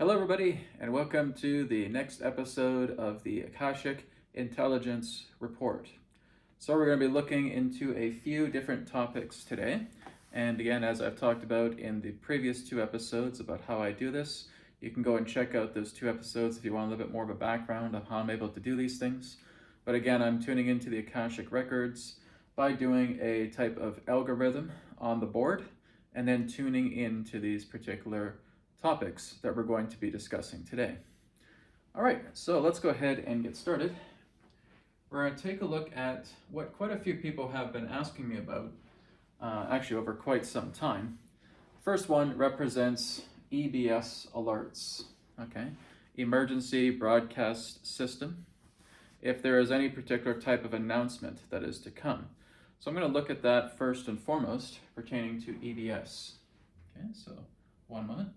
Hello, everybody, and welcome to the next episode of the Akashic Intelligence Report. So, we're going to be looking into a few different topics today. And again, as I've talked about in the previous two episodes about how I do this, you can go and check out those two episodes if you want a little bit more of a background of how I'm able to do these things. But again, I'm tuning into the Akashic Records by doing a type of algorithm on the board and then tuning into these particular topics that we're going to be discussing today. All right, so let's go ahead and get started. We're going to take a look at what quite a few people have been asking me about, actually over quite some time. First one represents EBS alerts, okay? Emergency Broadcast System, if there is any particular type of announcement that is to come. So I'm going to look at that first and foremost pertaining to EBS. Okay, so one moment.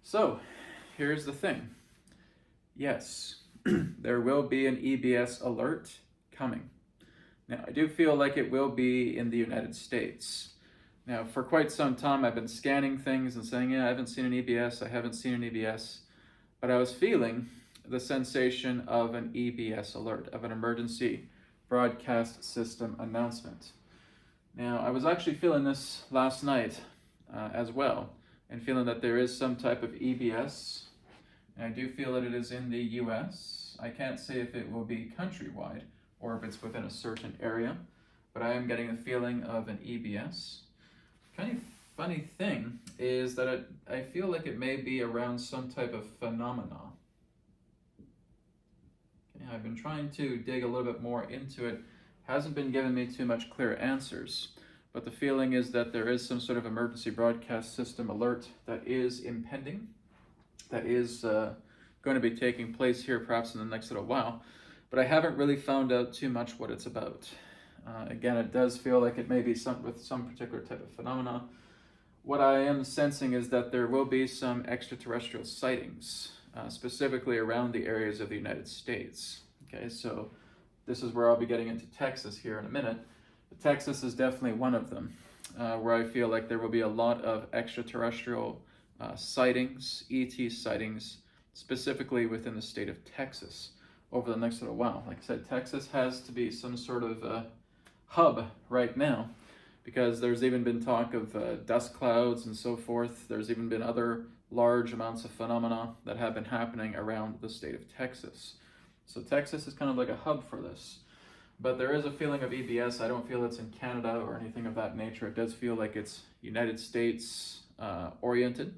So, here's the thing. Yes, there will be an EBS alert coming. Now, I do feel like it will be in the United States. Now, for quite some time, I've been scanning things and saying, yeah, I haven't seen an EBS, I haven't seen an EBS. But I was feeling the sensation of an EBS alert, of an emergency broadcast system announcement. Now, I was actually feeling this last night as well, and feeling that there is some type of EBS. And I do feel that it is in the US. I can't say if it will be countrywide or if it's within a certain area, but I am getting a feeling of an EBS. Kind of funny thing is that I feel like it may be around some type of phenomena. Okay, I've been trying to dig a little bit more into it. Hasn't been giving me too much clear answers. But the feeling is that there is some sort of emergency broadcast system alert that is impending, that is going to be taking place here perhaps in the next little while. But I haven't really found out too much what it's about. Again, it does feel like it may be with some particular type of phenomena. What I am sensing is that there will be some extraterrestrial sightings, specifically around the areas of the United States. Okay, so this is where I'll be getting into Texas here in a minute. Texas is definitely one of them, where I feel like there will be a lot of extraterrestrial sightings, ET sightings, specifically within the state of Texas over the next little while. Like I said, Texas has to be some sort of hub right now, because there's even been talk of dust clouds and so forth. There's even been other large amounts of phenomena that have been happening around the state of Texas. So Texas is kind of like a hub for this. But there is a feeling of EBS. I don't feel it's in Canada or anything of that nature. It does feel like it's United States oriented.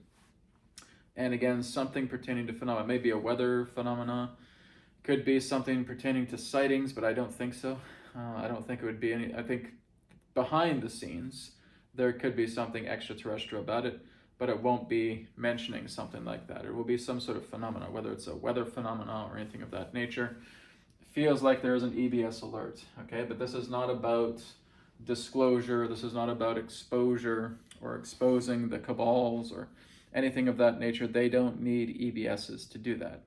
And again, something pertaining to phenomena. Maybe a weather phenomena. Could be something pertaining to sightings, but I don't think so. I don't think it would be any. I think behind the scenes, there could be something extraterrestrial about it, but it won't be mentioning something like that. It will be some sort of phenomena, whether it's a weather phenomena or anything of that nature. Feels like there is an EBS alert, okay? But this is not about disclosure, this is not about exposure or exposing the cabals or anything of that nature. They don't need EBSs to do that.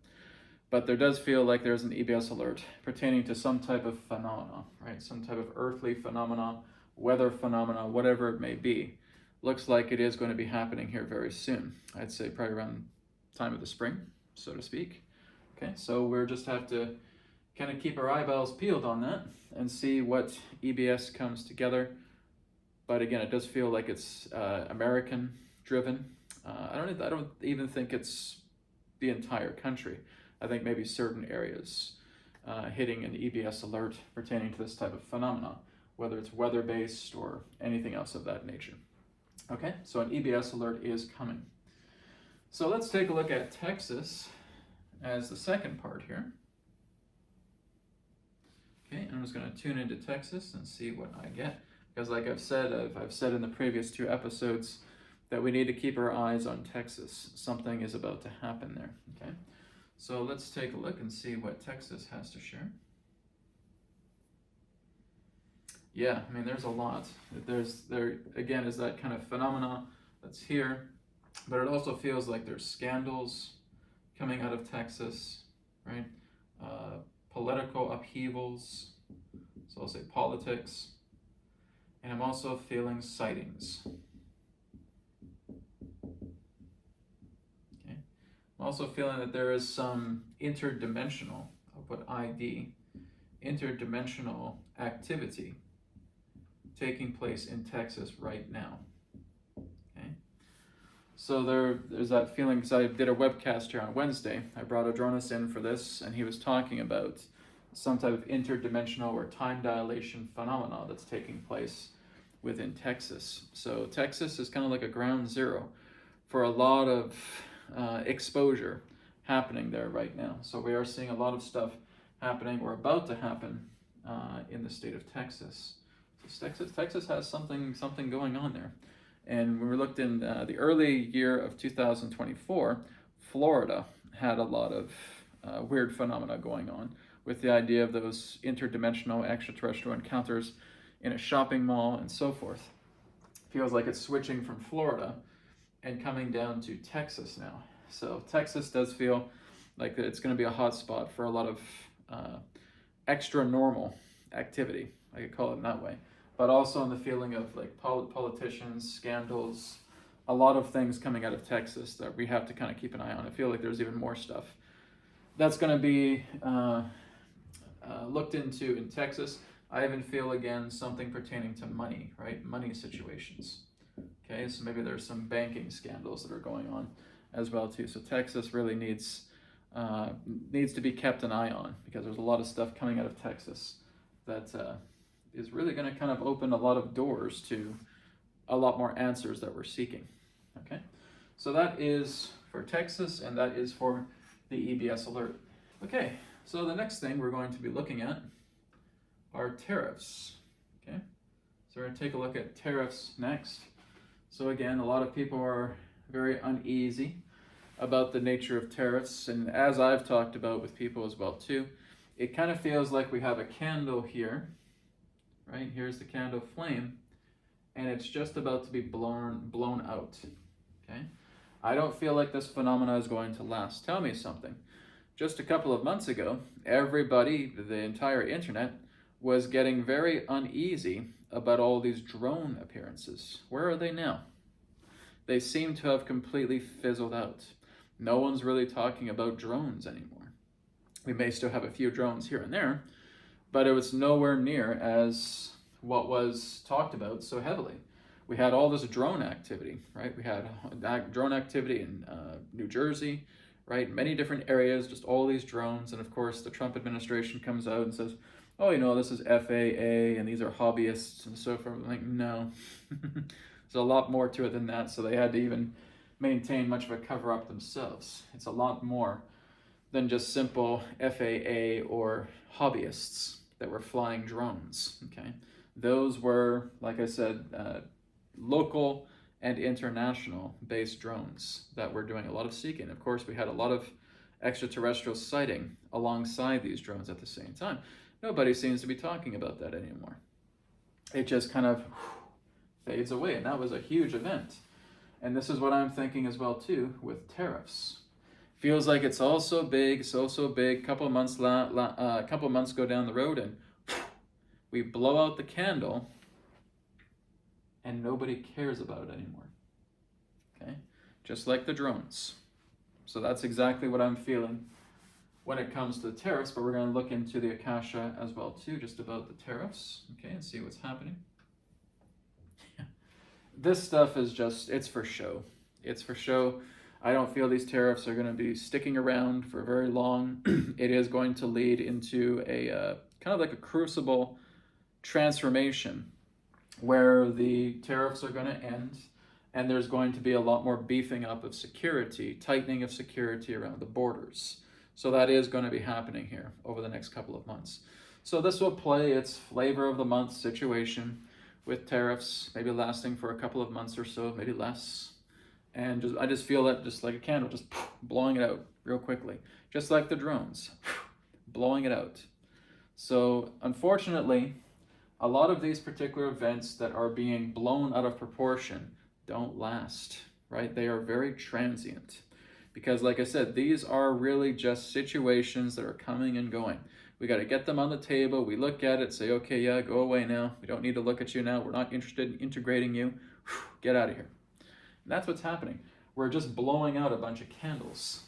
But there does feel like there's an EBS alert pertaining to some type of phenomena, right? Some type of earthly phenomena, weather phenomena, whatever it may be. Looks like it is going to be happening here very soon. I'd say probably around time of the spring, so to speak. Okay, so we'll just have to kind of keep our eyeballs peeled on that and see what EBS comes together. But again, it does feel like it's American driven. I don't even think it's the entire country. I think maybe certain areas hitting an EBS alert pertaining to this type of phenomena, whether it's weather based or anything else of that nature. Okay, so an EBS alert is coming. So let's take a look at Texas as the second part here. Okay, I'm just going to tune into Texas and see what I get. Because like I've said in the previous two episodes that we need to keep our eyes on Texas. Something is about to happen there, okay? So let's take a look and see what Texas has to share. Yeah, I mean, there's a lot. There again is that kind of phenomena that's here, but it also feels like there's scandals coming out of Texas, right? Political upheavals, so I'll say politics. And I'm also feeling sightings. Okay. I'm also feeling that there is some interdimensional, I'll put ID, interdimensional activity taking place in Texas right now. Okay. So there's that feeling, because I did a webcast here on Wednesday. I brought Adronis in for this, and he was talking about some type of interdimensional or time dilation phenomena that's taking place within Texas. So Texas is kind of like a ground zero for a lot of exposure happening there right now. So we are seeing a lot of stuff happening or about to happen in the state of Texas. So Texas has something going on there. And when we looked in the early year of 2024, Florida had a lot of weird phenomena going on with the idea of those interdimensional extraterrestrial encounters in a shopping mall and so forth. Feels like it's switching from Florida and coming down to Texas now. So Texas does feel like it's going to be a hot spot for a lot of extra normal activity, I could call it that way. But also in the feeling of like politicians, scandals, a lot of things coming out of Texas that we have to kind of keep an eye on. I feel like there's even more stuff that's going to be looked into in Texas. I even feel, again, something pertaining to money, right? Money situations. Okay, so maybe there's some banking scandals that are going on as well too. So Texas really needs to be kept an eye on, because there's a lot of stuff coming out of Texas that is really going to kind of open a lot of doors to a lot more answers that we're seeking. Okay, so that is for Texas, and that is for the EBS alert. Okay, so the next thing we're going to be looking at are tariffs. Okay, so we're going to take a look at tariffs next. So again, a lot of people are very uneasy about the nature of tariffs, and as I've talked about with people as well too, it kind of feels like we have a candle here, right? Here's the candle flame, and it's just about to be blown out. Okay, I don't feel like this phenomena is going to last. Tell me something. Just a couple of months ago, everybody, the entire internet, was getting very uneasy about all these drone appearances. Where are they now? They seem to have completely fizzled out. No one's really talking about drones anymore. We may still have a few drones here and there, but it was nowhere near as what was talked about so heavily. We had all this drone activity, right? We had drone activity in New Jersey, right? Many different areas, just all these drones. And of course, the Trump administration comes out and says, oh, you know, this is FAA and these are hobbyists and so forth. I'm like, no. There's a lot more to it than that. So they had to even maintain much of a cover-up themselves. It's a lot more than just simple FAA or hobbyists that were flying drones, okay? Those were, like I said, local and international based drones that were doing a lot of seeking. Of course, we had a lot of extraterrestrial sighting alongside these drones at the same time. Nobody seems to be talking about that anymore. It just kind of fades away, and that was a huge event. And this is what I'm thinking as well too with tariffs. Feels like it's all so big, so big. Couple months go down the road, and we blow out the candle, and nobody cares about it anymore. Okay, just like the drones. So that's exactly what I'm feeling when it comes to the tariffs. But we're going to look into the Akasha as well too, just about the tariffs. Okay, and see what's happening. This stuff is just, it's for show. It's for show. I don't feel these tariffs are going to be sticking around for very long. It is going to lead into a kind of like a crucible transformation where the tariffs are going to end, and there's going to be a lot more beefing up of security, tightening of security around the borders. So that is going to be happening here over the next couple of months. So this will play its flavor of the month situation with tariffs, maybe lasting for a couple of months or so, maybe less. And I just feel that just like a candle, just blowing it out real quickly, just like the drones, blowing it out. So unfortunately, a lot of these particular events that are being blown out of proportion don't last, right? They are very transient. Because like I said, these are really just situations that are coming and going. We got to get them on the table. We look at it, say, okay, yeah, go away now. We don't need to look at you now. We're not interested in integrating you. Get out of here. And that's what's happening. We're just blowing out a bunch of candles.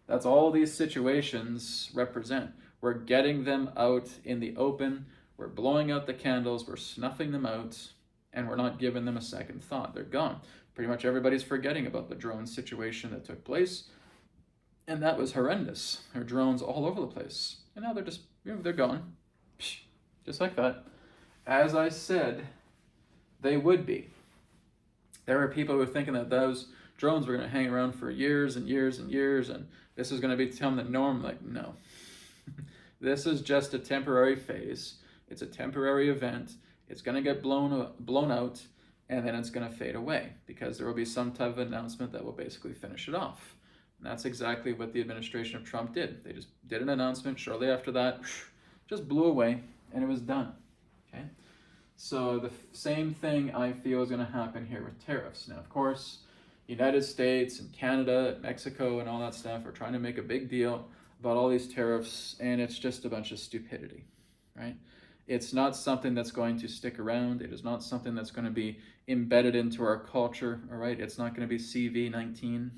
That's all these situations represent. We're getting them out in the open. We're blowing out the candles. We're snuffing them out. And we're not giving them a second thought. They're gone. Pretty much everybody's forgetting about the drone situation that took place. And that was horrendous. There are drones all over the place. And now they're just, they're gone. Just like that. As I said, they would be. There are people who are thinking that those drones were going to hang around for years and years and years, and this is going to become the norm. Like, no. This is just a temporary phase. It's a temporary event. It's going to get blown out, and then it's going to fade away because there will be some type of announcement that will basically finish it off. And that's exactly what the administration of Trump did. They just did an announcement. Shortly after that, just blew away, and it was done. Okay. So the same thing I feel is going to happen here with tariffs. Now, of course, United States and Canada, Mexico, and all that stuff are trying to make a big deal about all these tariffs, and it's just a bunch of stupidity, right? It's not something that's going to stick around. It is not something that's going to be embedded into our culture, all right? It's not going to be CV-19,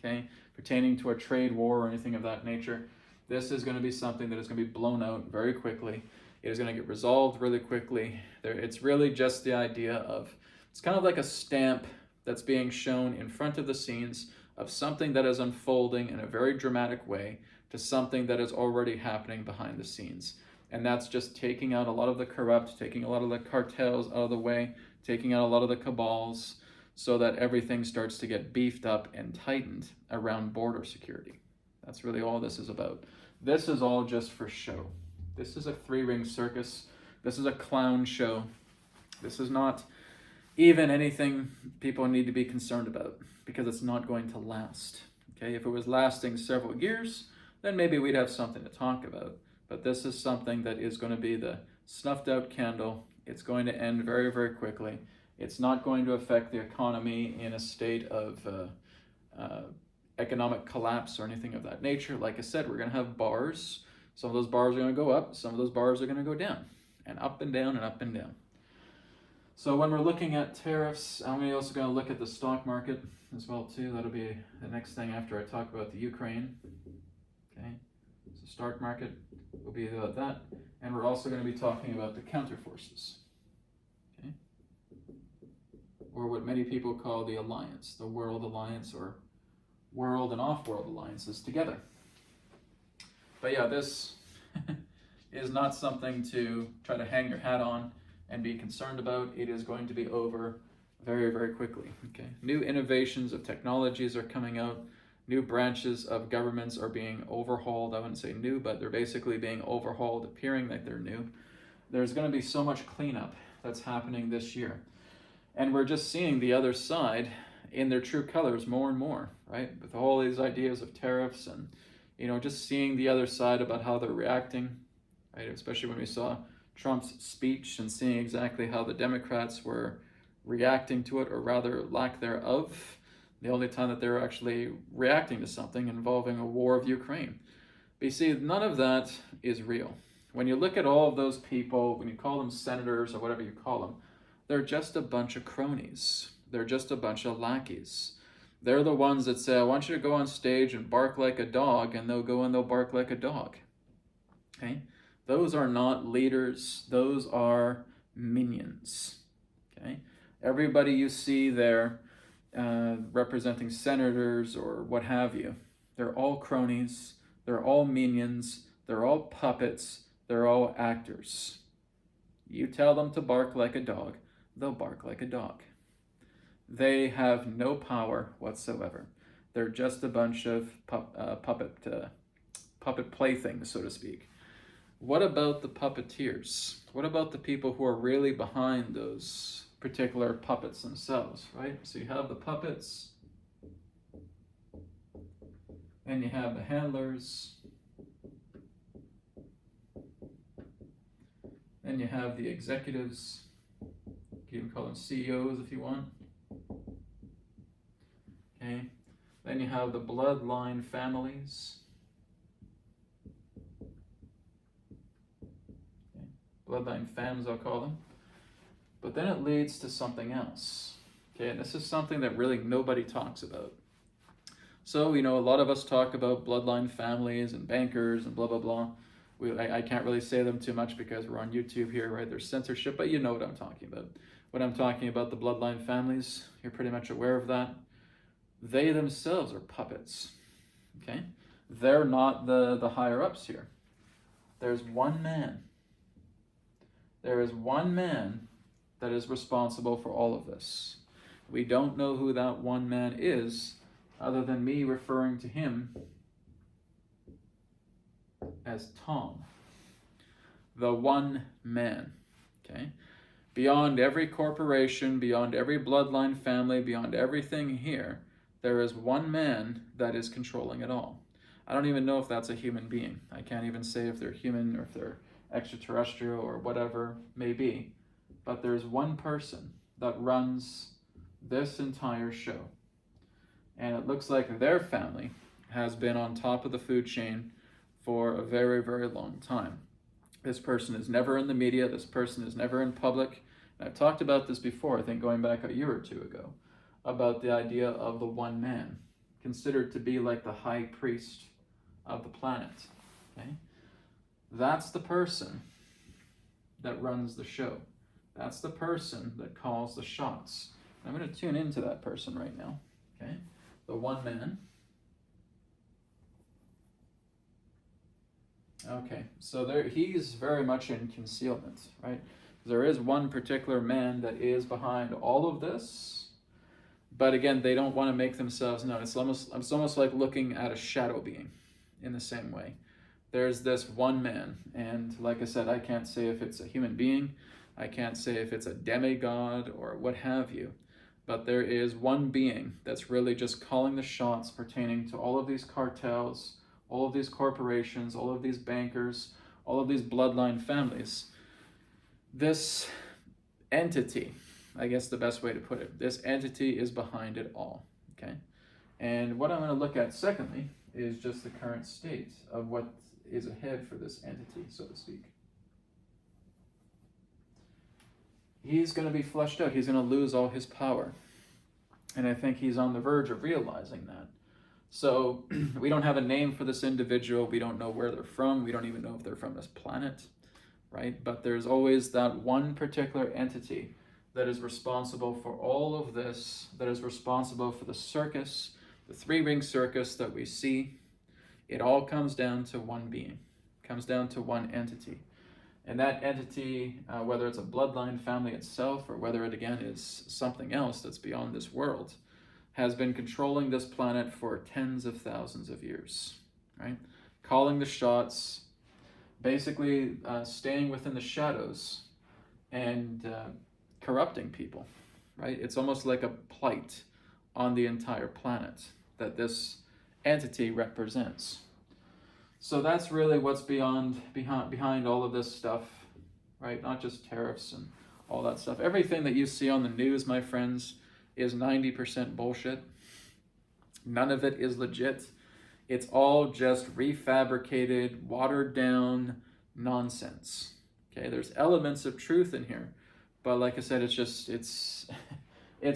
okay, pertaining to a trade war or anything of that nature. This is going to be something that is going to be blown out very quickly. It is going to get resolved really quickly. It's really just the idea of, it's kind of like a stamp that's being shown in front of the scenes of something that is unfolding in a very dramatic way to something that is already happening behind the scenes. And that's just taking out a lot of the corrupt, taking a lot of the cartels out of the way, taking out a lot of the cabals, so that everything starts to get beefed up and tightened around border security. That's really all this is about. This is all just for show. This is a three-ring circus. This is a clown show. This is not even anything people need to be concerned about, because it's not going to last. Okay, if it was lasting several years, then maybe we'd have something to talk about. But this is something that is going to be the snuffed out candle. It's going to end very, very quickly. It's not going to affect the economy in a state of economic collapse or anything of that nature. Like I said, we're going to have bars. Some of those bars are going to go up. Some of those bars are going to go down. And up and down and up and down. So when we're looking at tariffs, I'm also going to look at the stock market as well too. That'll be the next thing after I talk about the Ukraine. Okay, so stock market will be about that. And we're also going to be talking about the counterforces. Okay, or what many people call the alliance, the world alliance, or world and off-world alliances together. But yeah, this is not something to try to hang your hat on and be concerned about. It is going to be over very, very quickly. Okay, new innovations of technologies are coming out. New branches of governments are being overhauled. I wouldn't say new, but they're basically being overhauled, appearing like they're new. There's going to be so much cleanup that's happening this year. And we're just seeing the other side in their true colors more and more, right? With all these ideas of tariffs and, just seeing the other side about how they're reacting, right? Especially when we saw Trump's speech and seeing exactly how the Democrats were reacting to it, or rather lack thereof. The only time that they were actually reacting to something involving a war of Ukraine. But you see, none of that is real. When you look at all of those people, when you call them senators or whatever you call them, they're just a bunch of cronies. They're just a bunch of lackeys. They're the ones that say, I want you to go on stage and bark like a dog, and they'll go and they'll bark like a dog. Okay? Those are not leaders. Those are minions. Okay? Everybody you see there representing senators or what have you, they're all cronies. They're all minions. They're all puppets. They're all actors. You tell them to bark like a dog, they'll bark like a dog. They have no power whatsoever. They're just a bunch of puppet playthings, so to speak. What about the puppeteers? What about the people who are really behind those particular puppets themselves, right? So you have the puppets, and you have the handlers, then you have the executives. You can even call them CEOs if you want. Okay. Then you have the bloodline families. bloodline fams, I'll call them. But then it leads to something else. Okay, and this is something that really nobody talks about. So, a lot of us talk about bloodline families and bankers and blah, blah, blah. I can't really say them too much because we're on YouTube here, right? There's censorship, but you know what I'm talking about. When I'm talking about the bloodline families, you're pretty much aware of that. They themselves are puppets, okay? They're not the higher-ups here. There's one man. There is one man that is responsible for all of this. We don't know who that one man is, other than me referring to him as Tom. The one man, okay? Beyond every corporation, beyond every bloodline family, beyond everything here, there is one man that is controlling it all. I don't even know if that's a human being. I can't even say if they're human or if they're extraterrestrial or whatever may be. But there's one person that runs this entire show. And it looks like their family has been on top of the food chain for a very, very long time. This person is never in the media. This person is never in public. And I've talked about this before, I think going back a year or two ago, about the idea of the one man, considered to be like the high priest of the planet. Okay? That's the person that runs the show. That's the person that calls the shots. I'm going to tune into that person right now. Okay? The one man. Okay, so he's very much in concealment, right? There is one particular man that is behind all of this, but again, they don't want to make themselves known. It's almost like looking at a shadow being in the same way. There's this one man, and like I said, I can't say if it's a human being, I can't say if it's a demigod or what have you, but there is one being that's really just calling the shots pertaining to all of these cartels, all of these corporations, all of these bankers, all of these bloodline families. This entity, I guess the best way to put it, this entity is behind it all, okay? And what I'm going to look at secondly is just the current state of what is ahead for this entity, so to speak. He's going to be flushed out. He's going to lose all his power. And I think he's on the verge of realizing that. So we don't have a name for this individual. We don't know where they're from. We don't even know if they're from this planet, right? But there's always that one particular entity that is responsible for all of this, that is responsible for the circus, the three-ring circus that we see. It all comes down to one being, comes down to one entity. And that entity, whether it's a bloodline family itself or whether it again is something else that's beyond this world, has been controlling this planet for tens of thousands of years, right? Calling the shots, basically staying within the shadows and corrupting people, right? It's almost like a plight on the entire planet that this entity represents. So that's really what's behind all of this stuff, right? Not just tariffs and all that stuff. Everything that you see on the news, my friends, is 90% bullshit. None of it is legit. It's all just refabricated, watered down nonsense. Okay, there's elements of truth in here, but like I said, it's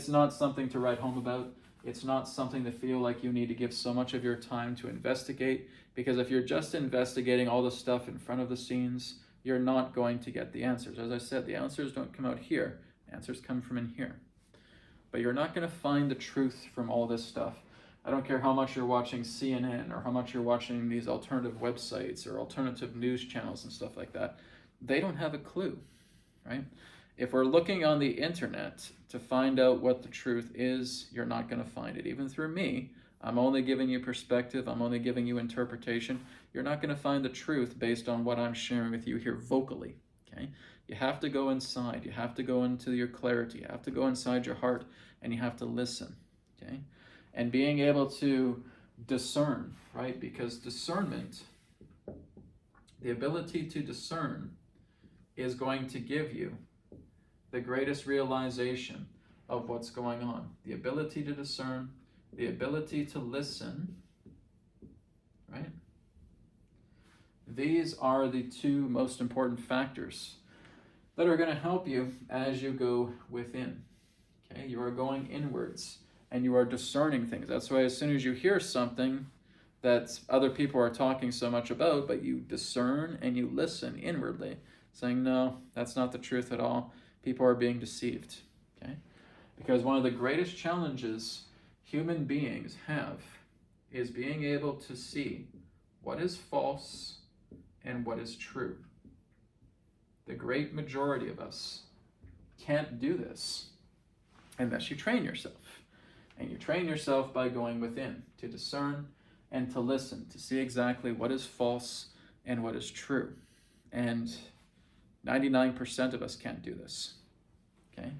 not something to write home about. It's not something to feel like you need to give so much of your time to investigate, because if you're just investigating all the stuff in front of the scenes, you're not going to get the answers. As I said, the answers don't come out here. Answers come from in here. But you're not going to find the truth from all this stuff. I don't care how much you're watching CNN or how much you're watching these alternative websites or alternative news channels and stuff like that. They don't have a clue, right? If we're looking on the internet to find out what the truth is, you're not going to find it. Even through me, I'm only giving you perspective. I'm only giving you interpretation. You're not going to find the truth based on what I'm sharing with you here vocally, okay? You have to go inside. You have to go into your clarity. You have to go inside your heart, and you have to listen, okay? And being able to discern, right? Because discernment, the ability to discern, is going to give you the greatest realization of what's going on. The ability to discern, the ability to listen, right? These are the two most important factors that are going to help you as you go within. Okay, you are going inwards and you are discerning things. That's why as soon as you hear something that other people are talking so much about, but you discern and you listen inwardly, saying, no, that's not the truth at all. People are being deceived. Okay, because one of the greatest challenges human beings have is being able to see what is false and what is true. The great majority of us can't do this unless you train yourself. And you train yourself by going within to discern and to listen, to see exactly what is false and what is true. And 99% of us can't do this, okay?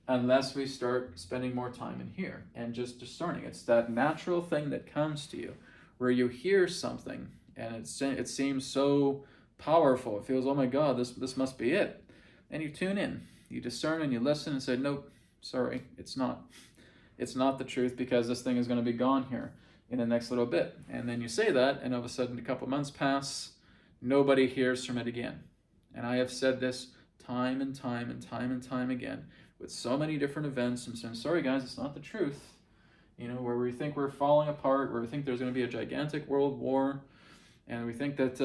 Unless we start spending more time in here and just discerning. It's that natural thing that comes to you where you hear something and it seems so powerful. It feels, oh my God, this must be it. And you tune in, you discern and you listen and say, nope, sorry, it's not. It's not the truth because this thing is going to be gone here in the next little bit. And then you say that, and all of a sudden a couple months pass, nobody hears from it again. And I have said this time and time and time and time again with so many different events. I'm saying, sorry guys, it's not the truth. You know, where we think we're falling apart, where we think there's going to be a gigantic world war, and we think that,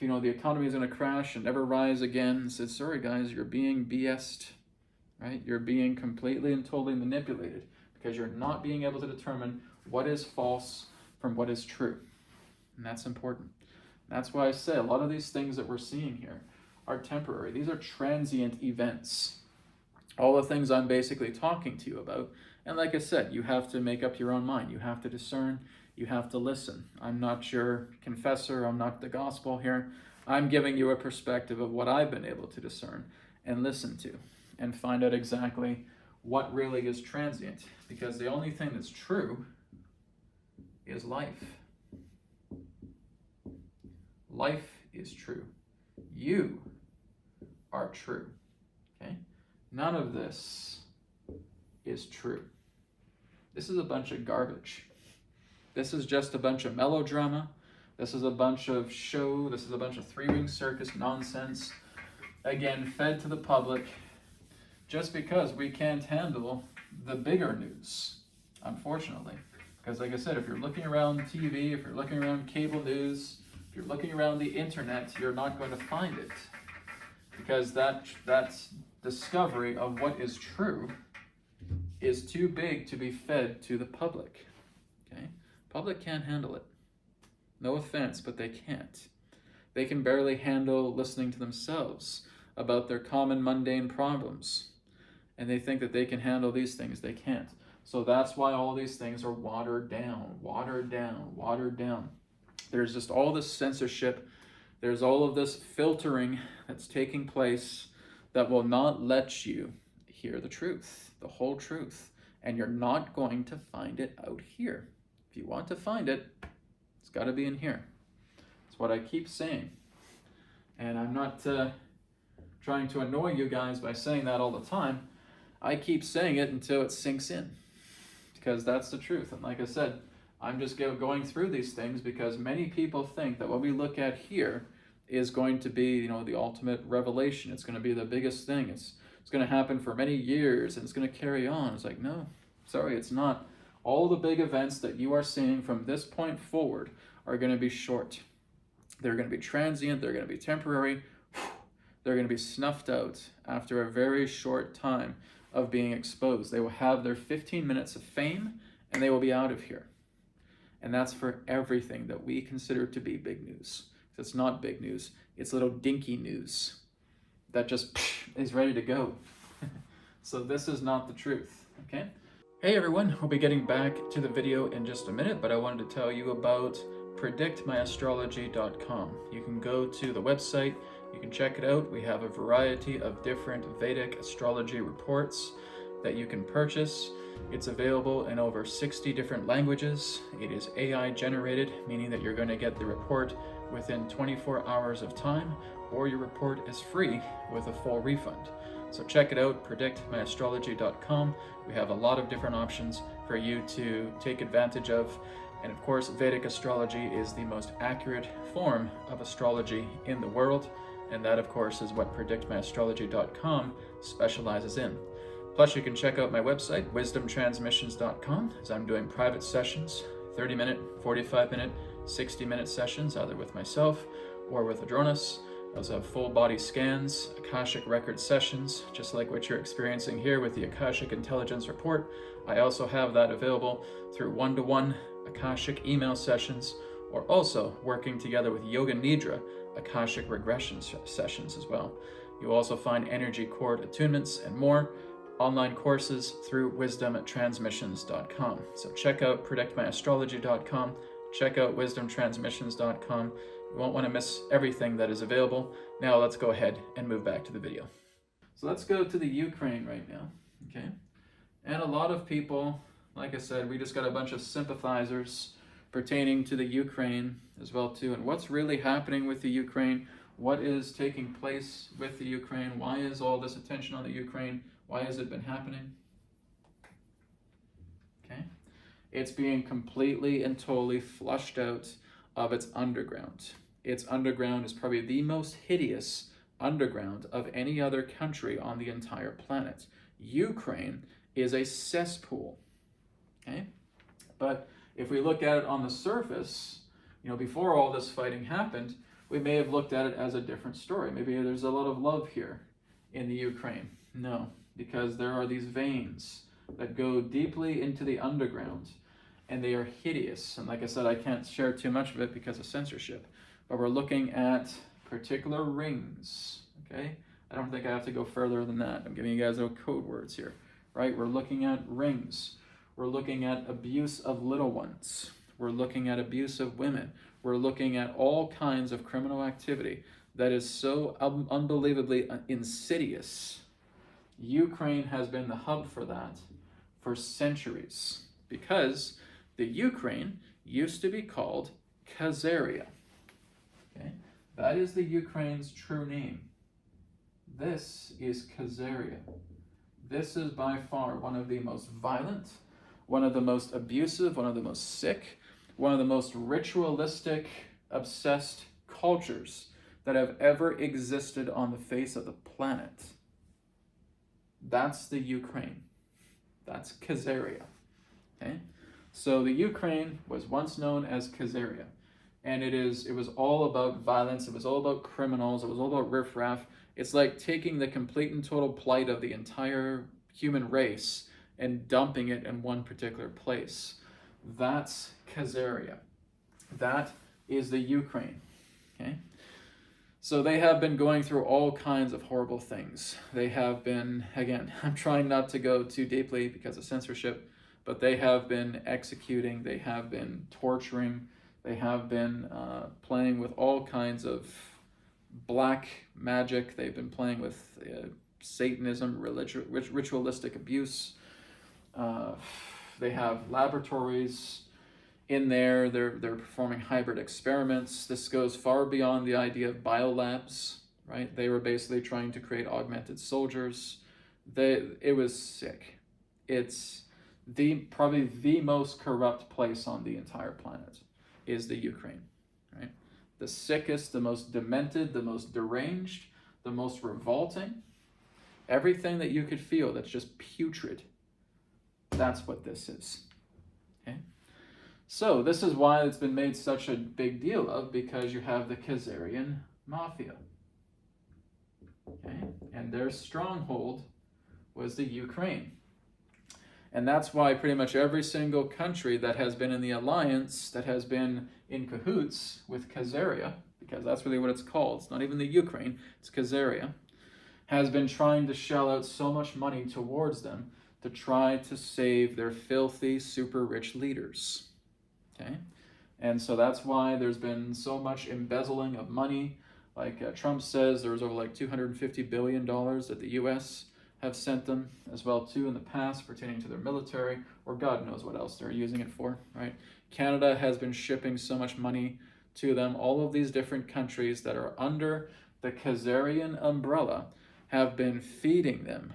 you know, the economy is going to crash and never rise again. And said, sorry guys, you're being BS'd, right? You're being completely and totally manipulated because you're not being able to determine what is false from what is true. And that's important. That's why I say a lot of these things that we're seeing here are temporary. These are transient events. All the things I'm basically talking to you about. And like I said, you have to make up your own mind. You have to discern. You have to listen. I'm not your confessor. I'm not the gospel here. I'm giving you a perspective of what I've been able to discern and listen to and find out exactly what really is transient. Because the only thing that's true is life. Life is true. You are true. Okay? None of this is true. This is a bunch of garbage. This is just a bunch of melodrama. This is a bunch of show. This is a bunch of three-ring circus nonsense. Again, fed to the public just because we can't handle the bigger news, unfortunately. Because like I said, if you're looking around TV, if you're looking around cable news, if you're looking around the internet, you're not going to find it. Because that discovery of what is true is too big to be fed to the public. Okay? Public can't handle it. No offense, but they can't. They can barely handle listening to themselves about their common mundane problems. And they think that they can handle these things. They can't. So that's why all these things are watered down, watered down, watered down. There's just all this censorship. There's all of this filtering that's taking place that will not let you hear the truth, the whole truth. And you're not going to find it out here. If you want to find it, it's got to be in here. It's what I keep saying. And I'm not trying to annoy you guys by saying that all the time. I keep saying it until it sinks in. Because that's the truth. And like I said, I'm just going through these things because many people think that what we look at here is going to be, you know, the ultimate revelation. It's going to be the biggest thing. It's going to happen for many years and it's going to carry on. It's like, no, sorry, it's not. All the big events that you are seeing from this point forward are going to be short. They're going to be transient. They're going to be temporary. They're going to be snuffed out after a very short time of being exposed. They will have their 15 minutes of fame and they will be out of here. And that's for everything that we consider to be big news. It's not big news. It's little dinky news that just is ready to go. So this is not the truth, okay? Hey everyone, we'll be getting back to the video in just a minute, but I wanted to tell you about predictmyastrology.com. You can go to the website, you can check it out. We have a variety of different Vedic astrology reports that you can purchase. It's available in over 60 different languages. It is AI generated, meaning that you're going to get the report within 24 hours of time, or your report is free with a full refund. So check it out, predictmyastrology.com. We have a lot of different options for you to take advantage of. And of course, Vedic astrology is the most accurate form of astrology in the world. And that, of course, is what predictmyastrology.com specializes in. Plus, you can check out my website, wisdomtransmissions.com, as I'm doing private sessions, 30-minute, 45-minute, 60-minute sessions, either with myself or with Adronis. I also have full body scans, Akashic Records sessions, just like what you're experiencing here with the Akashic Intelligence Report. I also have that available through one-to-one Akashic email sessions, or also working together with Yoga Nidra Akashic regression sessions as well. You'll also find energy cord attunements and more online courses through wisdomtransmissions.com. So check out predictmyastrology.com, check out wisdomtransmissions.com. You won't want to miss everything that is available. Now let's go ahead and move back to the video. So let's go to the Ukraine right now, okay? And a lot of people, like I said, we just got a bunch of sympathizers pertaining to the Ukraine as well too. And what's really happening with the Ukraine? What is taking place with the Ukraine? Why is all this attention on the Ukraine? Why has it been happening? Okay. It's being completely and totally flushed out of its underground. Its underground is probably the most hideous underground of any other country on the entire planet. Ukraine is a cesspool. Okay? But if we look at it on the surface, before all this fighting happened, we may have looked at it as a different story. Maybe there's a lot of love here in the Ukraine. No, because there are these veins that go deeply into the underground, and they are hideous. And like I said, I can't share too much of it because of censorship, but we're looking at particular rings, okay? I don't think I have to go further than that. I'm giving you guys little code words here, right? We're looking at rings. We're looking at abuse of little ones. We're looking at abuse of women. We're looking at all kinds of criminal activity that is so unbelievably insidious. Ukraine has been the hub for that for centuries, because the Ukraine used to be called Khazaria. Okay? That is the Ukraine's true name. This is Khazaria. This is by far one of the most violent, one of the most abusive, one of the most sick, one of the most ritualistic, obsessed cultures that have ever existed on the face of the planet. That's the Ukraine. That's Khazaria. Okay? So the Ukraine was once known as Khazaria, and it was all about violence, it was all about criminals, it was all about riffraff. It's like taking the complete and total plight of the entire human race and dumping it in one particular place. That's Khazaria. That is the Ukraine. Okay? So they have been going through all kinds of horrible things. They have been, again, I'm trying not to go too deeply because of censorship, but they have been executing, they have been torturing, they have been playing with all kinds of black magic. They've been playing with Satanism, ritualistic abuse. They have laboratories in there. They're performing hybrid experiments. This goes far beyond the idea of biolabs, right? They were basically trying to create augmented soldiers. It was sick. It's probably the most corrupt place on the entire planet is the Ukraine, right? The sickest, the most demented, the most deranged, the most revolting. Everything that you could feel that's just putrid. That's what this is. Okay? So this is why it's been made such a big deal of, because you have the Khazarian mafia. Okay? And their stronghold was the Ukraine. And that's why pretty much every single country that has been in the alliance, that has been in cahoots with Khazaria, because that's really what it's called, it's not even the Ukraine, it's Khazaria, has been trying to shell out so much money towards them to try to save their filthy, super rich leaders. Okay? And so that's why there's been so much embezzling of money. Like Trump says, there was over like $250 billion that the US have sent them as well too in the past pertaining to their military, or God knows what else they're using it for, right? Canada has been shipping so much money to them. All of these different countries that are under the Khazarian umbrella have been feeding them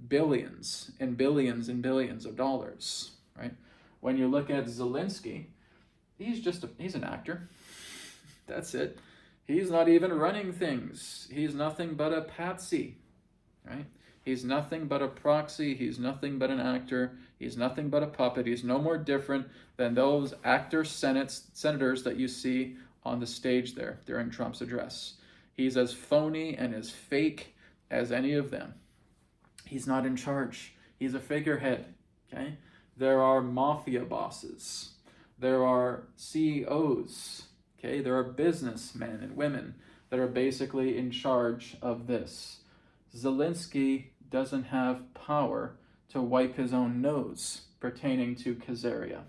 billions and billions and billions of dollars, right? When you look at Zelensky, he's an actor. That's it. He's not even running things. He's nothing but a patsy, right? He's nothing but a proxy. He's nothing but an actor. He's nothing but a puppet. He's no more different than those senators that you see on the stage there during Trump's address. He's as phony and as fake as any of them. He's not in charge. He's a figurehead, okay? There are mafia bosses. There are CEOs, okay? There are businessmen and women that are basically in charge of this. Zelensky doesn't have power to wipe his own nose pertaining to Khazaria,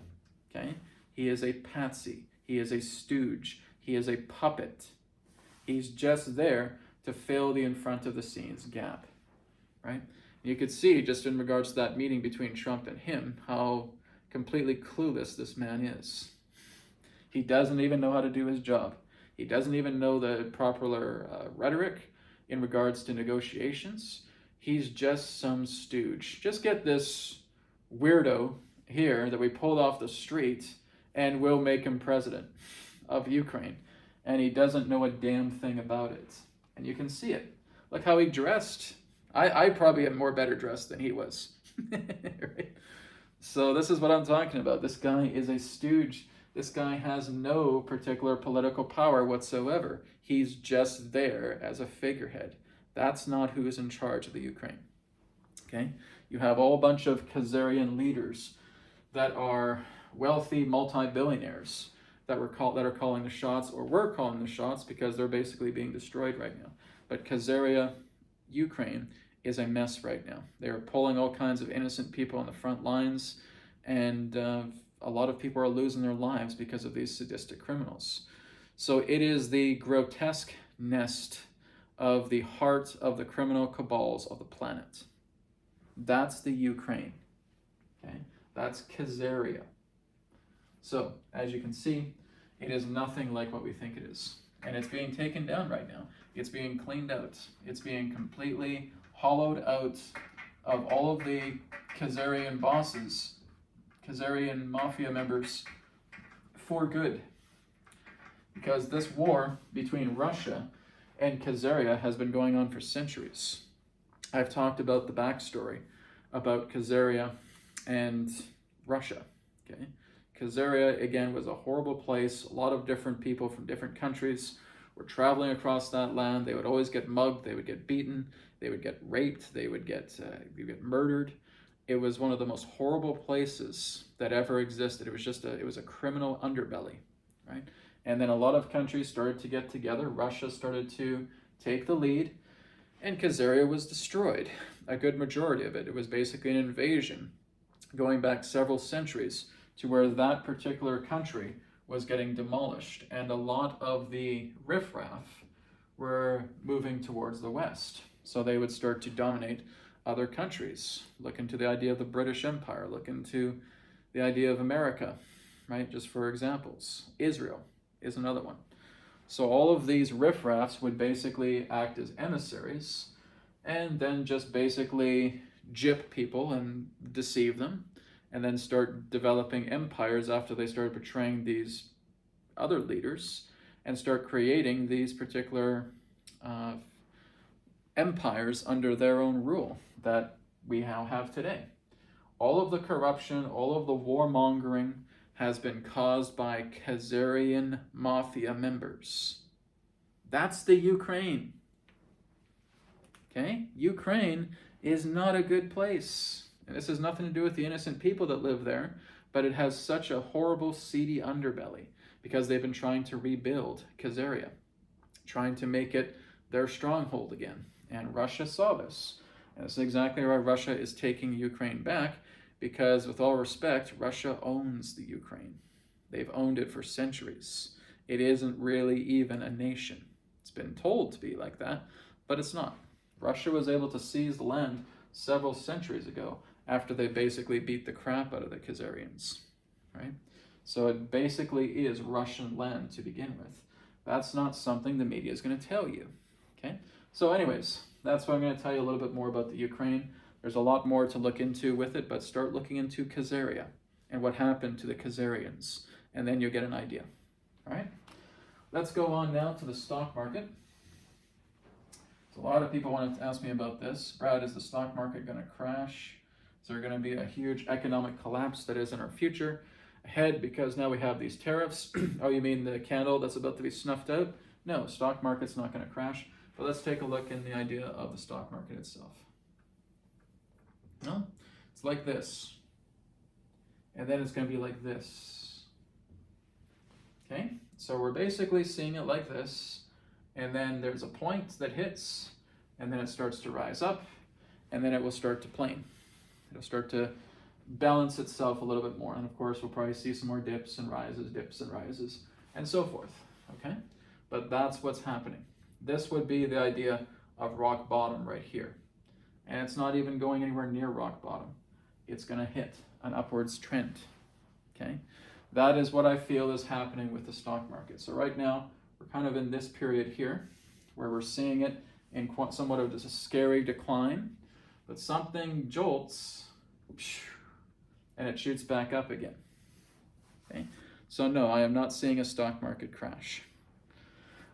okay? He is a patsy. He is a stooge. He is a puppet. He's just there to fill the in front of the scenes gap, right? You could see just in regards to that meeting between Trump and him, how completely clueless this man is. He doesn't even know how to do his job. He doesn't even know the proper rhetoric in regards to negotiations. He's just some stooge. Just get this weirdo here that we pulled off the street and we'll make him president of Ukraine. And he doesn't know a damn thing about it. And you can see it. Look how he dressed. I probably am more better dressed than he was. Right? So this is what I'm talking about. This guy is a stooge. This guy has no particular political power whatsoever. He's just there as a figurehead. That's not who is in charge of the Ukraine. Okay? You have a whole bunch of Khazarian leaders that are wealthy multi-billionaires that are calling the shots, or were calling the shots, because they're basically being destroyed right now. But Khazaria, Ukraine, is a mess right now. They are pulling all kinds of innocent people on the front lines, and a lot of people are losing their lives because of these sadistic criminals. So it is the grotesque nest of the heart of the criminal cabals of the planet. That's the Ukraine. Okay? That's Khazaria. So, as you can see, it is nothing like what we think it is. And it's being taken down right now. It's being cleaned out. It's being completely hollowed out of all of the Khazarian bosses, Khazarian mafia members, for good. Because this war between Russia and Khazaria has been going on for centuries. I've talked about the backstory about Khazaria and Russia. Okay, Khazaria, again, was a horrible place. A lot of different people from different countries were traveling across that land. They would always get mugged. They would get beaten. They would get raped. They would get murdered. It was one of the most horrible places that ever existed. It was a criminal underbelly, right? And then a lot of countries started to get together. Russia started to take the lead, and Khazaria was destroyed. A good majority of it. It was basically an invasion going back several centuries to where that particular country was getting demolished, and a lot of the riffraff were moving towards the west. So they would start to dominate other countries. Look into the idea of the British Empire. Look into the idea of America, right? Just for examples. Israel is another one. So all of these riffraffs would basically act as emissaries and then just basically gyp people and deceive them, and then start developing empires after they started betraying these other leaders, and start creating these particular empires under their own rule that we now have today. All of the corruption, all of the warmongering has been caused by Khazarian mafia members. That's the Ukraine. Okay? Ukraine is not a good place. And this has nothing to do with the innocent people that live there, but it has such a horrible, seedy underbelly because they've been trying to rebuild Khazaria, trying to make it their stronghold again. And Russia saw this. And this is exactly why Russia is taking Ukraine back, because with all respect, Russia owns the Ukraine. They've owned it for centuries. It isn't really even a nation. It's been told to be like that, but it's not. Russia was able to seize the land several centuries ago after they basically beat the crap out of the Khazarians, right? So it basically is Russian land to begin with. That's not something the media is going to tell you, okay? So anyways, that's what I'm going to tell you a little bit more about the Ukraine. There's a lot more to look into with it, but start looking into Khazaria and what happened to the Khazarians, and then you'll get an idea, all right? Let's go on now to the stock market. So a lot of people want to ask me about this. Brad, is the stock market going to crash? Is there going to be a huge economic collapse that is in our future ahead because now we have these tariffs? Oh, you mean the candle that's about to be snuffed out? No, stock market's not going to crash. But let's take a look in the idea of the stock market itself. No, it's like this. And then it's going to be like this. Okay, so we're basically seeing it like this. And then there's a point that hits, and then it starts to rise up, and then it will start to plane. It'll start to balance itself a little bit more. And of course, we'll probably see some more dips and rises, and so forth. Okay, but that's what's happening. This would be the idea of rock bottom right here. And it's not even going anywhere near rock bottom. It's going to hit an upwards trend. Okay, that is what I feel is happening with the stock market. So right now, we're kind of in this period here where we're seeing it in somewhat of just a scary decline, but something jolts and it shoots back up again. Okay, so no, I am not seeing a stock market crash.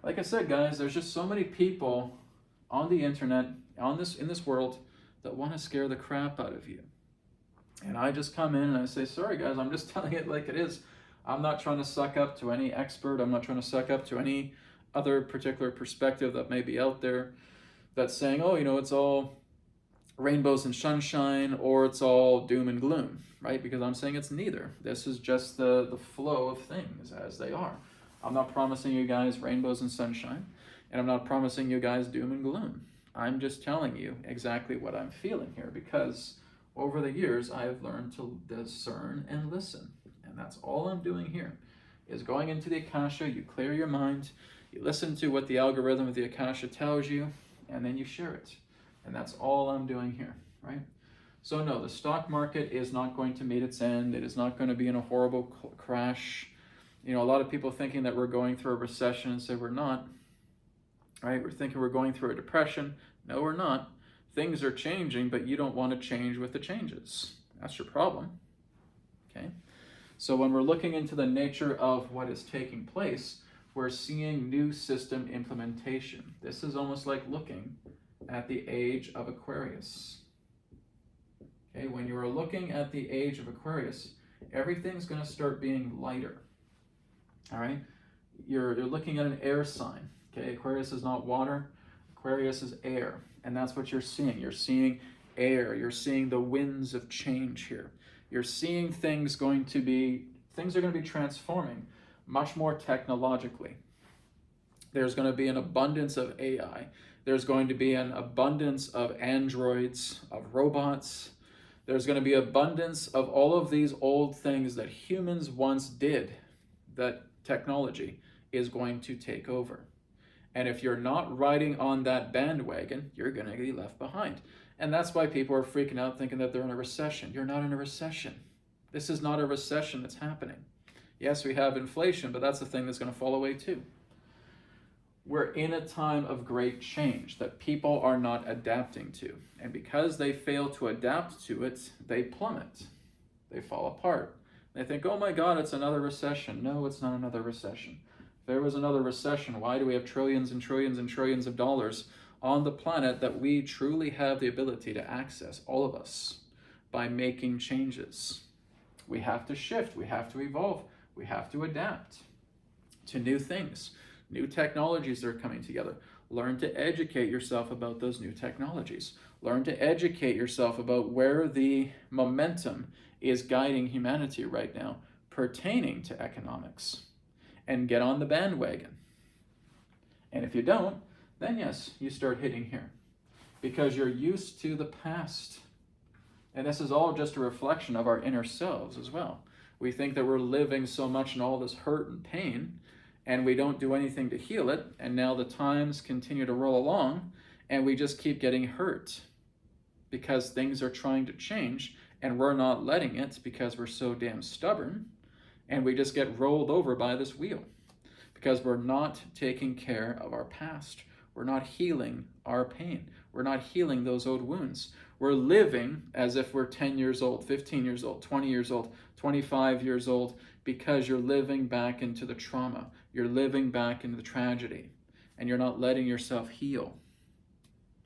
Like I said, guys, there's just so many people on the internet, in this world, that want to scare the crap out of you. And I just come in and I say, sorry guys, I'm just telling it like it is. I'm not trying to suck up to any expert. I'm not trying to suck up to any other particular perspective that may be out there that's saying, oh, you know, it's all rainbows and sunshine, or it's all doom and gloom, right? Because I'm saying it's neither. This is just the flow of things as they are. I'm not promising you guys rainbows and sunshine, and I'm not promising you guys doom and gloom. I'm just telling you exactly what I'm feeling here, because over the years, I have learned to discern and listen. And that's all I'm doing here, is going into the Akasha, you clear your mind, you listen to what the algorithm of the Akasha tells you, and then you share it. And that's all I'm doing here, right? So no, the stock market is not going to meet its end. It is not going to be in a horrible crash. You know, a lot of people thinking that we're going through a recession and say we're not, right? We're thinking we're going through a depression. No, we're not. Things are changing, but you don't want to change with the changes. That's your problem, okay? So when we're looking into the nature of what is taking place, we're seeing new system implementation. This is almost like looking at the age of Aquarius. Okay, when you are looking at the age of Aquarius, everything's going to start being lighter. All right, you're looking at an air sign. Okay, Aquarius is not water, Aquarius is air, and that's what you're seeing. You're seeing air. You're seeing the winds of change here. You're seeing things are going to be transforming much more technologically. There's going to be an abundance of AI. There's going to be an abundance of androids, of robots. There's going to be abundance of all of these old things that humans once did, that technology is going to take over. And if you're not riding on that bandwagon, you're going to be left behind. And that's why people are freaking out thinking that they're in a recession. You're not in a recession. This is not a recession that's happening. Yes, we have inflation, but that's the thing that's going to fall away too. We're in a time of great change that people are not adapting to. And because they fail to adapt to it, they plummet. They fall apart. They think, oh my God, it's another recession. No, it's not another recession. If there was another recession, why do we have trillions and trillions and trillions of dollars on the planet that we truly have the ability to access, all of us, by making changes? We have to shift, we have to evolve, we have to adapt to new things, new technologies that are coming together. Learn to educate yourself about those new technologies. Learn to educate yourself about where the momentum is guiding humanity right now pertaining to economics, and get on the bandwagon. And if you don't, then yes, you start hitting here because you're used to the past. And this is all just a reflection of our inner selves as well. We think that we're living so much in all this hurt and pain, and we don't do anything to heal it. And now the times continue to roll along, and we just keep getting hurt because things are trying to change, and we're not letting it because we're so damn stubborn, and we just get rolled over by this wheel because we're not taking care of our past. We're not healing our pain. We're not healing those old wounds. We're living as if we're 10 years old, 15 years old, 20 years old, 25 years old, because you're living back into the trauma. You're living back into the tragedy, and you're not letting yourself heal,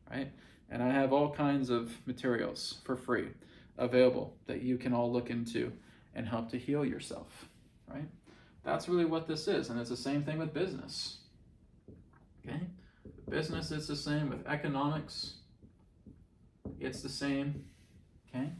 right? And I have all kinds of materials for free available that you can all look into and help to heal yourself, right? That's really what this is. And it's the same thing with business, okay? Business, it's the same with economics. It's the same, okay?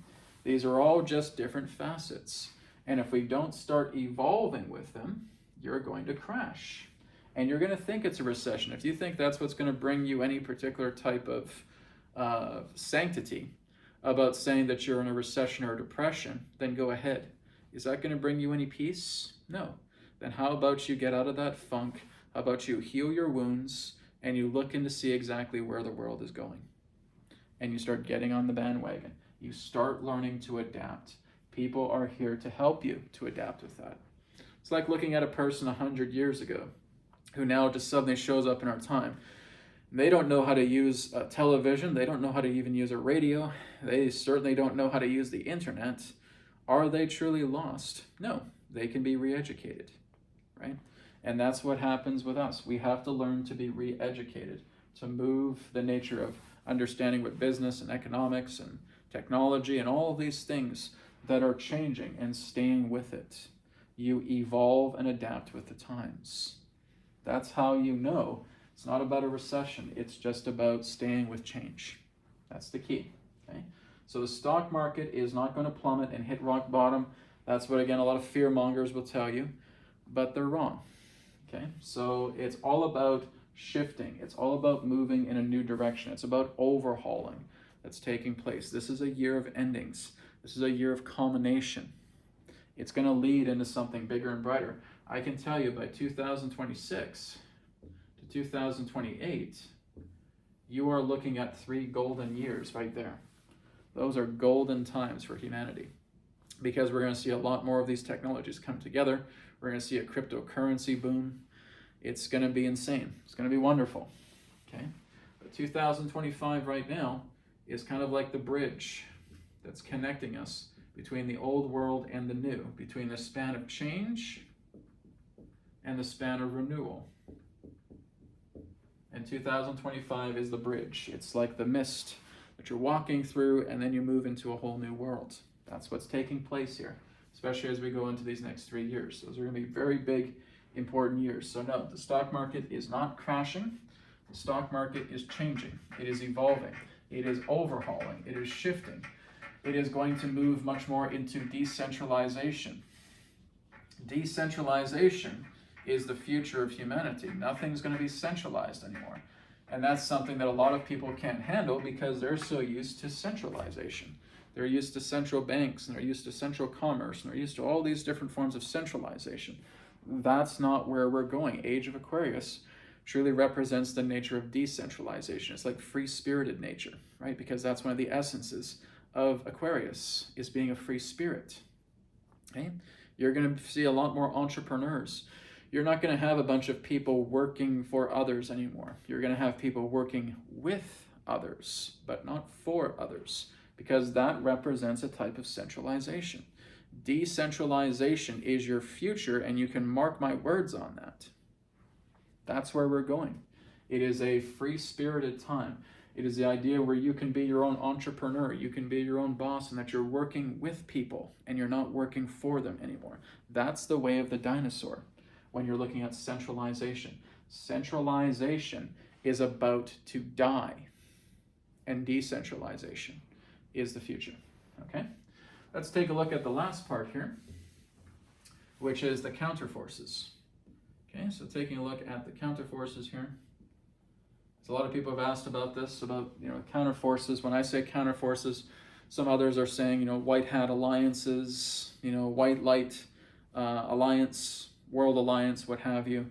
These are all just different facets. And if we don't start evolving with them, you're going to crash. And you're going to think it's a recession. If you think that's what's going to bring you any particular type of sanctity about saying that you're in a recession or a depression, then go ahead. Is that going to bring you any peace? No. Then how about you get out of that funk? How about you heal your wounds and you look in to see exactly where the world is going? And you start getting on the bandwagon. You start learning to adapt. People are here to help you to adapt with that. It's like looking at a person 100 years ago who now just suddenly shows up in our time. They don't know how to use television. They don't know how to even use a radio. They certainly don't know how to use the internet. Are they truly lost? No, they can be re-educated, right? And that's what happens with us. We have to learn to be re-educated, to move the nature of understanding what business and economics and technology and all of these things that are changing and staying with it. You evolve and adapt with the times. That's how you know it's not about a recession. It's just about staying with change. That's the key, okay? So the stock market is not going to plummet and hit rock bottom. That's what, again, a lot of fear mongers will tell you, but they're wrong, okay? So it's all about shifting. It's all about moving in a new direction. It's about overhauling that's taking place. This is a year of endings. This is a year of culmination. It's going to lead into something bigger and brighter. I can tell you by 2026 to 2028, you are looking at 3 golden years right there. Those are golden times for humanity because we're going to see a lot more of these technologies come together. We're going to see a cryptocurrency boom. It's going to be insane. It's going to be wonderful, okay? But 2025 right now is kind of like the bridge that's connecting us between the old world and the new, between the span of change and the span of renewal. And 2025 is the bridge. It's like the mist that you're walking through, and then you move into a whole new world. That's what's taking place here, especially as we go into these next 3 years. Those are going to be very big, important years. So no, the stock market is not crashing. The stock market is changing. It is evolving. It is overhauling. It is shifting. It is going to move much more into decentralization. Decentralization is the future of humanity. Nothing's going to be centralized anymore. And that's something that a lot of people can't handle because they're so used to centralization. They're used to central banks, and they're used to central commerce, and they're used to all these different forms of centralization. That's not where we're going. Age of Aquarius truly represents the nature of decentralization. It's like free-spirited nature, right? Because that's one of the essences of Aquarius, is being a free spirit. Okay? You're going to see a lot more entrepreneurs. You're not going to have a bunch of people working for others anymore. You're going to have people working with others, but not for others, because that represents a type of centralization. Decentralization is your future, and you can mark my words on that. That's where we're going. It is a free-spirited time. It is the idea where you can be your own entrepreneur, you can be your own boss, and that you're working with people and you're not working for them anymore. That's the way of the dinosaur when you're looking at centralization. Centralization is about to die, and decentralization is the future. Okay? Let's take a look at the last part here, which is the counterforces. Okay, so taking a look at the counterforces here. So a lot of people have asked about this, about counterforces. When I say counterforces, some others are saying white hat alliances, white light alliance, world alliance, what have you.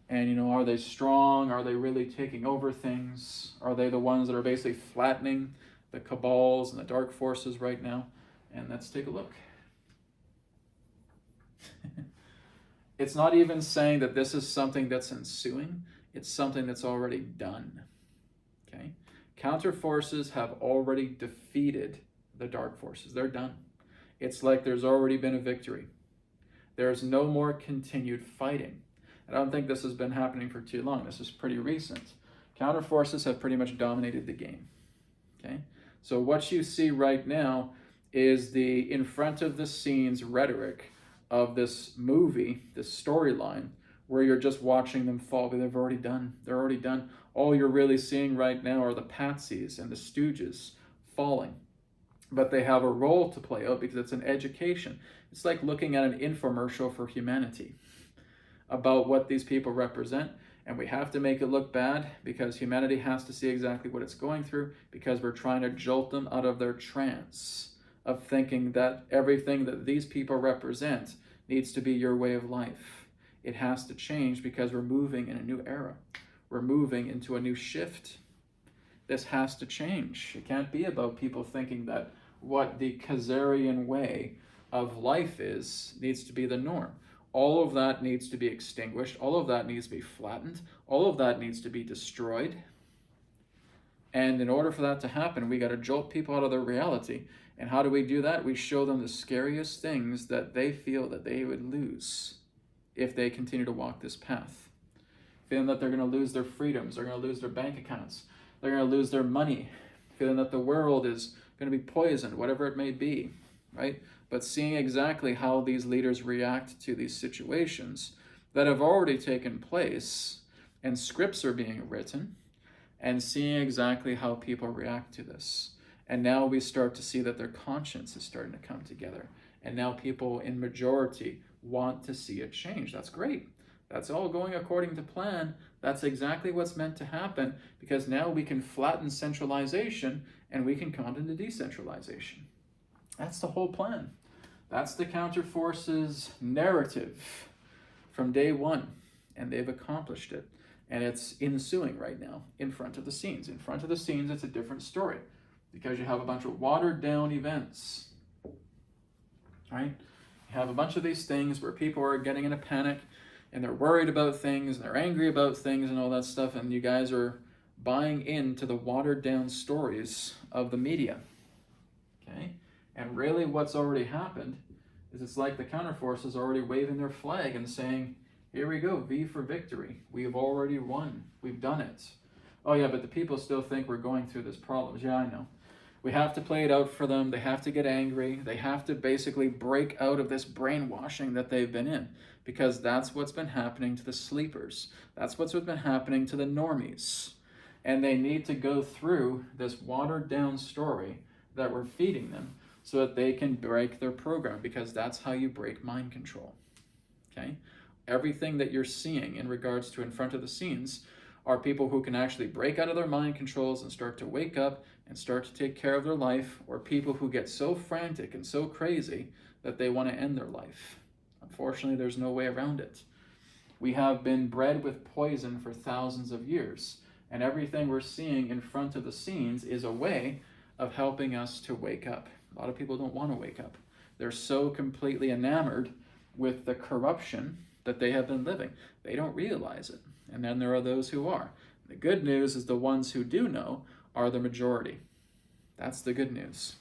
And are they strong? Are they really taking over things? Are they the ones that are basically flattening the cabals and the dark forces right now? And let's take a look. It's not even saying that this is something that's ensuing. It's something that's already done. Okay? Counter forces have already defeated the dark forces. They're done. It's like there's already been a victory. There's no more continued fighting. I don't think this has been happening for too long. This is pretty recent. Counterforces have pretty much dominated the game. Okay? So what you see right now is the in front of the scenes rhetoric of this movie, this storyline, where you're just watching them fall, but they've already done. They're already done. All you're really seeing right now are the patsies and the stooges falling. But they have a role to play out because it's an education. It's like looking at an infomercial for humanity about what these people represent. And we have to make it look bad because humanity has to see exactly what it's going through, because we're trying to jolt them out of their trance of thinking that everything that these people represent needs to be your way of life. It has to change because we're moving in a new era. We're moving into a new shift. This has to change. It can't be about people thinking that what the Khazarian way of life is needs to be the norm. All of that needs to be extinguished. All of that needs to be flattened. All of that needs to be destroyed. And in order for that to happen, we got to jolt people out of their reality. And how do we do that? We show them the scariest things that they feel that they would lose if they continue to walk this path. Feeling that they're going to lose their freedoms, they're going to lose their bank accounts, they're going to lose their money, feeling that the world is going to be poisoned, whatever it may be, right? But seeing exactly how these leaders react to these situations that have already taken place, and scripts are being written, and seeing exactly how people react to this. And now we start to see that their conscience is starting to come together. And now people in majority want to see a change. That's great. That's all going according to plan. That's exactly what's meant to happen, because now we can flatten centralization and we can come into decentralization. That's the whole plan. That's the counterforces narrative from day one, and they've accomplished it. And it's ensuing right now in front of the scenes. In front of the scenes, it's a different story because you have a bunch of watered down events, right? You have a bunch of these things where people are getting in a panic and they're worried about things and they're angry about things and all that stuff, and you guys are buying into the watered down stories of the media, okay? And really what's already happened is it's like the counterforces are already waving their flag and saying, here we go, V for victory. We've already won. We've done it. Oh yeah, but the people still think we're going through this problem. Yeah, I know. We have to play it out for them. They have to get angry. They have to basically break out of this brainwashing that they've been in, because that's what's been happening to the sleepers. That's what's been happening to the normies. And they need to go through this watered down story that we're feeding them so that they can break their program, because that's how you break mind control. Okay? Everything that you're seeing in regards to in front of the scenes are people who can actually break out of their mind controls and start to wake up and start to take care of their life, or people who get so frantic and so crazy that they want to end their life. Unfortunately, there's no way around it. We have been bred with poison for thousands of years, and everything we're seeing in front of the scenes is a way of helping us to wake up. A lot of people don't want to wake up. They're so completely enamored with the corruption that they have been living. They don't realize it. And then there are those who are. The good news is the ones who do know are the majority. That's the good news.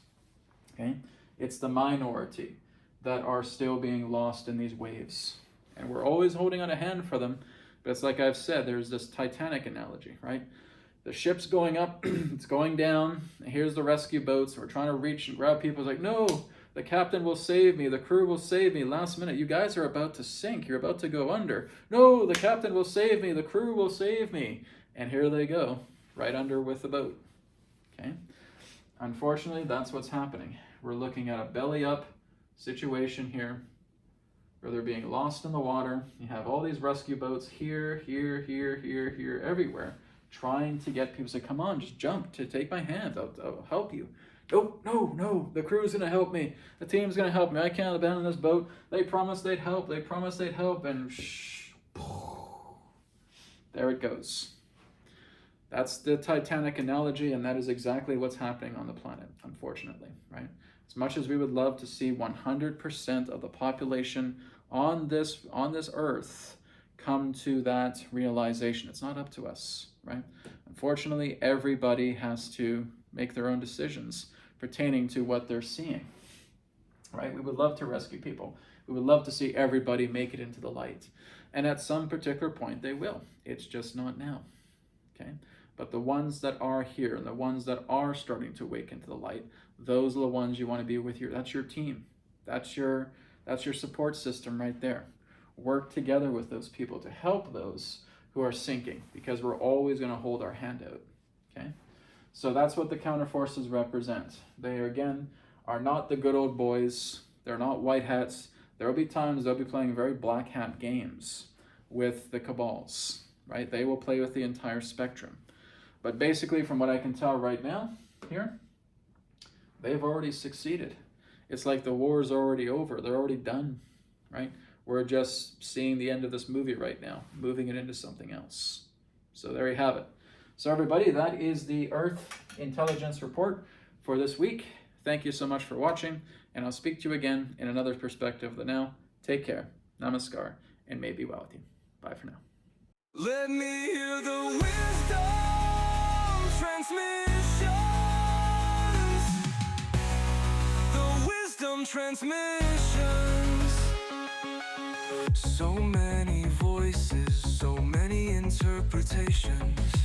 Okay? It's the minority that are still being lost in these waves. And we're always holding on a hand for them. But it's like I've said, there's this Titanic analogy, right? The ship's going up, it's going down, and here's the rescue boats, and we're trying to reach and grab people. It's like, no, the captain will save me, the crew will save me. Last minute, you guys are about to sink, you're about to go under. No, the captain will save me, the crew will save me. And here they go, right under with the boat. Okay? Unfortunately, that's what's happening. We're looking at a belly up situation here, where they're being lost in the water. You have all these rescue boats here, everywhere, trying to get people to say, come on, just jump, to take my hand, I'll help you. No, the crew's going to help me. The team's going to help me. I can't abandon this boat. They promised they'd help. And there it goes. That's the Titanic analogy, and that is exactly what's happening on the planet, unfortunately, right? As much as we would love to see 100% of the population on this earth come to that realization, it's not up to us, right? Unfortunately, everybody has to make their own decisions pertaining to what they're seeing, right? We would love to rescue people. We would love to see everybody make it into the light. And at some particular point, they will. It's just not now. Okay? But the ones that are here and the ones that are starting to wake into the light, those are the ones you want to be with. That's your team. That's your support system right there. Work together with those people to help those who are sinking, because we're always going to hold our hand out. Okay? So that's what the counterforces represent. They, again, are not the good old boys. They're not white hats. There will be times they'll be playing very black hat games with the cabals, right? They will play with the entire spectrum. But basically, from what I can tell right now, here, they've already succeeded. It's like the war is already over. They're already done, right? We're just seeing the end of this movie right now, moving it into something else. So there you have it. So everybody, that is the Earth Intelligence Report for this week. Thank you so much for watching, and I'll speak to you again in another perspective of the now. Take care, namaskar, and may be well with you. Bye for now. Let me hear the wisdom transmissions. The wisdom transmissions. So many voices, so many interpretations.